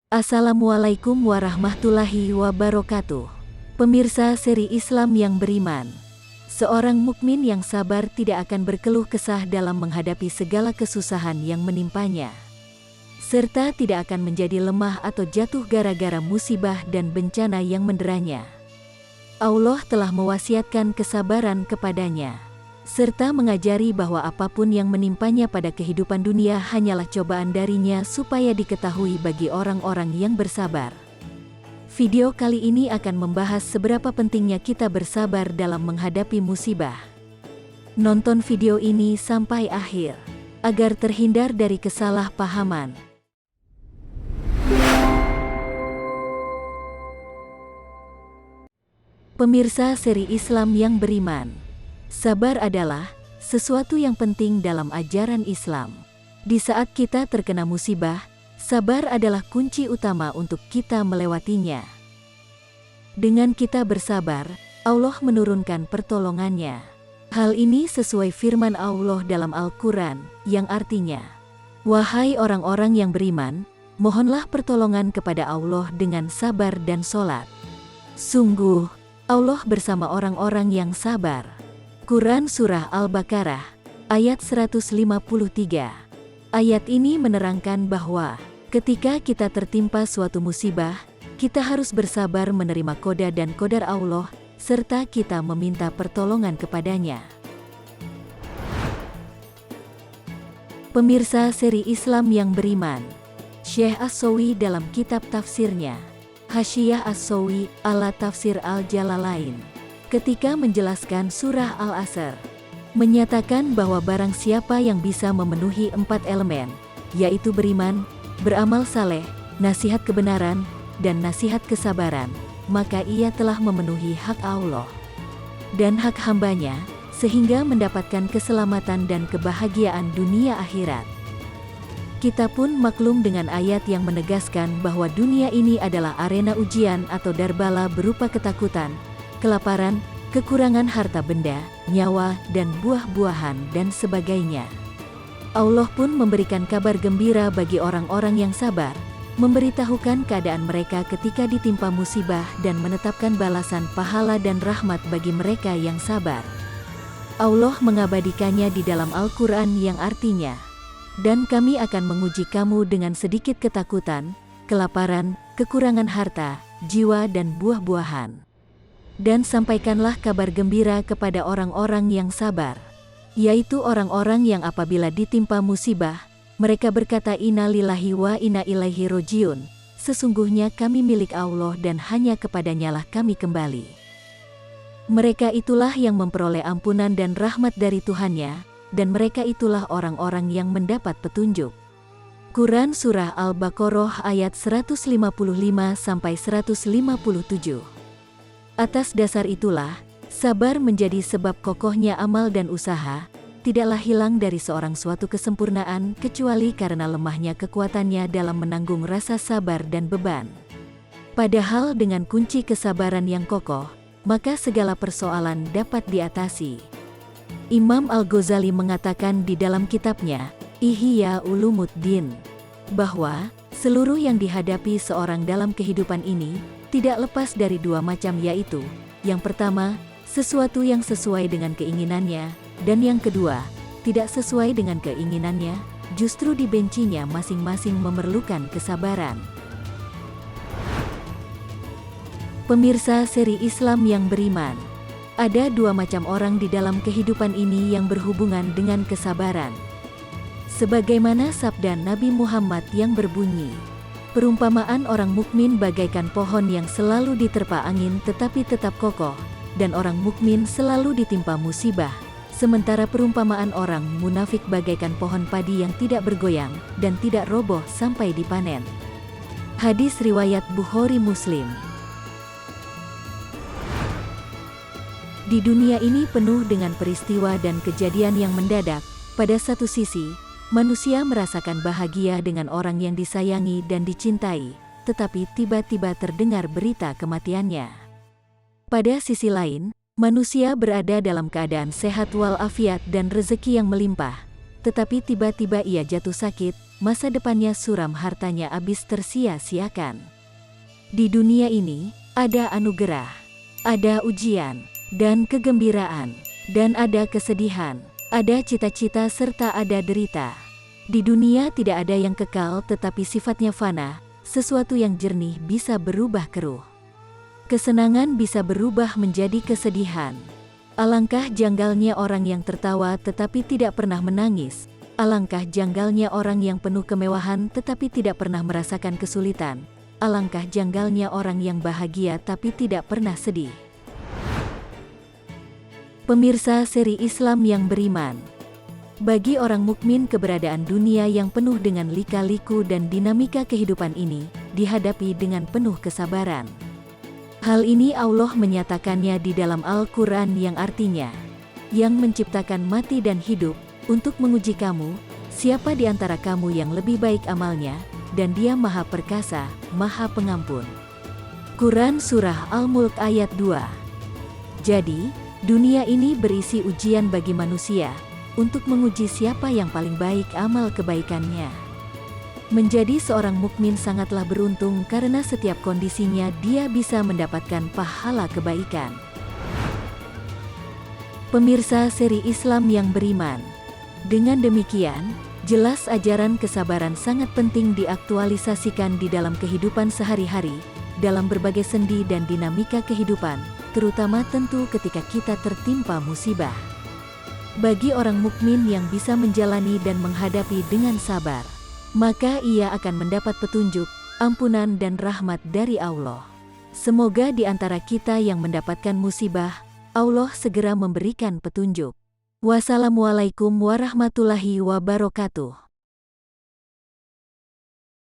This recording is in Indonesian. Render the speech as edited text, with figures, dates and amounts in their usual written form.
Assalamualaikum warahmatullahi wabarakatuh. Pemirsa seri Islam yang beriman, seorang mukmin yang sabar tidak akan berkeluh kesah dalam menghadapi segala kesusahan yang menimpanya, serta tidak akan menjadi lemah atau jatuh gara-gara musibah dan bencana yang menderanya. Allah telah mewasiatkan kesabaran kepadanya, serta mengajari bahwa apapun yang menimpanya pada kehidupan dunia hanyalah cobaan darinya supaya diketahui bagi orang-orang yang bersabar. Video kali ini akan membahas seberapa pentingnya kita bersabar dalam menghadapi musibah. Nonton video ini sampai akhir, agar terhindar dari kesalahpahaman. Pemirsa seri Islam yang beriman, sabar adalah sesuatu yang penting dalam ajaran Islam. Di saat kita terkena musibah, sabar adalah kunci utama untuk kita melewatinya. Dengan kita bersabar, Allah menurunkan pertolongannya. Hal ini sesuai firman Allah dalam Al-Quran, yang artinya, "Wahai orang-orang yang beriman, mohonlah pertolongan kepada Allah dengan sabar dan sholat. Sungguh, Allah bersama orang-orang yang sabar." Quran Surah Al-Baqarah, ayat 153. Ayat ini menerangkan bahwa, ketika kita tertimpa suatu musibah, kita harus bersabar menerima qada dan qadar Allah, serta kita meminta pertolongan kepadanya. Pemirsa seri Islam yang beriman, Syekh As-Sawi dalam kitab tafsirnya, Hasyiyah As-Sawi ala Tafsir Al-Jalalain, ketika menjelaskan surah Al-Asr, menyatakan bahwa barang siapa yang bisa memenuhi 4 elemen, yaitu beriman, beramal saleh, nasihat kebenaran, dan nasihat kesabaran, maka ia telah memenuhi hak Allah dan hak hambanya, sehingga mendapatkan keselamatan dan kebahagiaan dunia akhirat. Kita pun maklum dengan ayat yang menegaskan bahwa dunia ini adalah arena ujian atau darbala berupa ketakutan, kelaparan, kekurangan harta benda, nyawa, dan buah-buahan, dan sebagainya. Allah pun memberikan kabar gembira bagi orang-orang yang sabar, memberitahukan keadaan mereka ketika ditimpa musibah dan menetapkan balasan pahala dan rahmat bagi mereka yang sabar. Allah mengabadikannya di dalam Al-Quran yang artinya, "Dan kami akan menguji kamu dengan sedikit ketakutan, kelaparan, kekurangan harta, jiwa, dan buah-buahan. Dan sampaikanlah kabar gembira kepada orang-orang yang sabar, yaitu orang-orang yang apabila ditimpa musibah, mereka berkata inna lillahi wa inna ilaihi rojiun, sesungguhnya kami milik Allah dan hanya kepadanyalah kami kembali." Mereka itulah yang memperoleh ampunan dan rahmat dari Tuhannya, dan mereka itulah orang-orang yang mendapat petunjuk. Quran Surah Al-Baqarah ayat 155-157. Atas dasar itulah, sabar menjadi sebab kokohnya amal dan usaha, tidaklah hilang dari seorang suatu kesempurnaan kecuali karena lemahnya kekuatannya dalam menanggung rasa sabar dan beban. Padahal dengan kunci kesabaran yang kokoh, maka segala persoalan dapat diatasi. Imam Al-Ghazali mengatakan di dalam kitabnya, Ihya Ulumuddin, bahwa seluruh yang dihadapi seorang dalam kehidupan ini tidak lepas dari dua macam, yaitu, yang pertama, sesuatu yang sesuai dengan keinginannya, dan yang kedua, tidak sesuai dengan keinginannya, justru dibencinya masing-masing memerlukan kesabaran. Pemirsa seri Islam yang beriman, ada dua macam orang di dalam kehidupan ini yang berhubungan dengan kesabaran. Sebagaimana sabda Nabi Muhammad yang berbunyi, "Perumpamaan orang mukmin bagaikan pohon yang selalu diterpa angin tetapi tetap kokoh, dan orang mukmin selalu ditimpa musibah. Sementara perumpamaan orang munafik bagaikan pohon padi yang tidak bergoyang dan tidak roboh sampai dipanen." Hadis riwayat Bukhari Muslim. Di dunia ini penuh dengan peristiwa dan kejadian yang mendadak. Pada satu sisi, manusia merasakan bahagia dengan orang yang disayangi dan dicintai, tetapi tiba-tiba terdengar berita kematiannya. Pada sisi lain, manusia berada dalam keadaan sehat walafiat dan rezeki yang melimpah, tetapi tiba-tiba ia jatuh sakit, masa depannya suram, hartanya habis tersia-siakan. Di dunia ini, ada anugerah, ada ujian, dan kegembiraan, dan ada kesedihan, ada cita-cita serta ada derita. Di dunia tidak ada yang kekal tetapi sifatnya fana, sesuatu yang jernih bisa berubah keruh. Kesenangan bisa berubah menjadi kesedihan. Alangkah janggalnya orang yang tertawa tetapi tidak pernah menangis. Alangkah janggalnya orang yang penuh kemewahan tetapi tidak pernah merasakan kesulitan. Alangkah janggalnya orang yang bahagia tapi tidak pernah sedih. Pemirsa seri Islam yang beriman. Bagi orang mukmin, keberadaan dunia yang penuh dengan lika-liku dan dinamika kehidupan ini dihadapi dengan penuh kesabaran. Hal ini Allah menyatakannya di dalam Al-Quran yang artinya, yang menciptakan mati dan hidup untuk menguji kamu, siapa di antara kamu yang lebih baik amalnya, dan Dia Maha Perkasa, Maha Pengampun. Quran Surah Al-Mulk ayat 2. Jadi, dunia ini berisi ujian bagi manusia, untuk menguji siapa yang paling baik amal kebaikannya. Menjadi seorang mukmin sangatlah beruntung karena setiap kondisinya dia bisa mendapatkan pahala kebaikan. Pemirsa seri Islam yang beriman. Dengan demikian, jelas ajaran kesabaran sangat penting diaktualisasikan di dalam kehidupan sehari-hari, dalam berbagai sendi dan dinamika kehidupan, terutama tentu ketika kita tertimpa musibah. Bagi orang mukmin yang bisa menjalani dan menghadapi dengan sabar, maka ia akan mendapat petunjuk, ampunan dan rahmat dari Allah. Semoga di antara kita yang mendapatkan musibah, Allah segera memberikan petunjuk. Wassalamualaikum warahmatullahi wabarakatuh.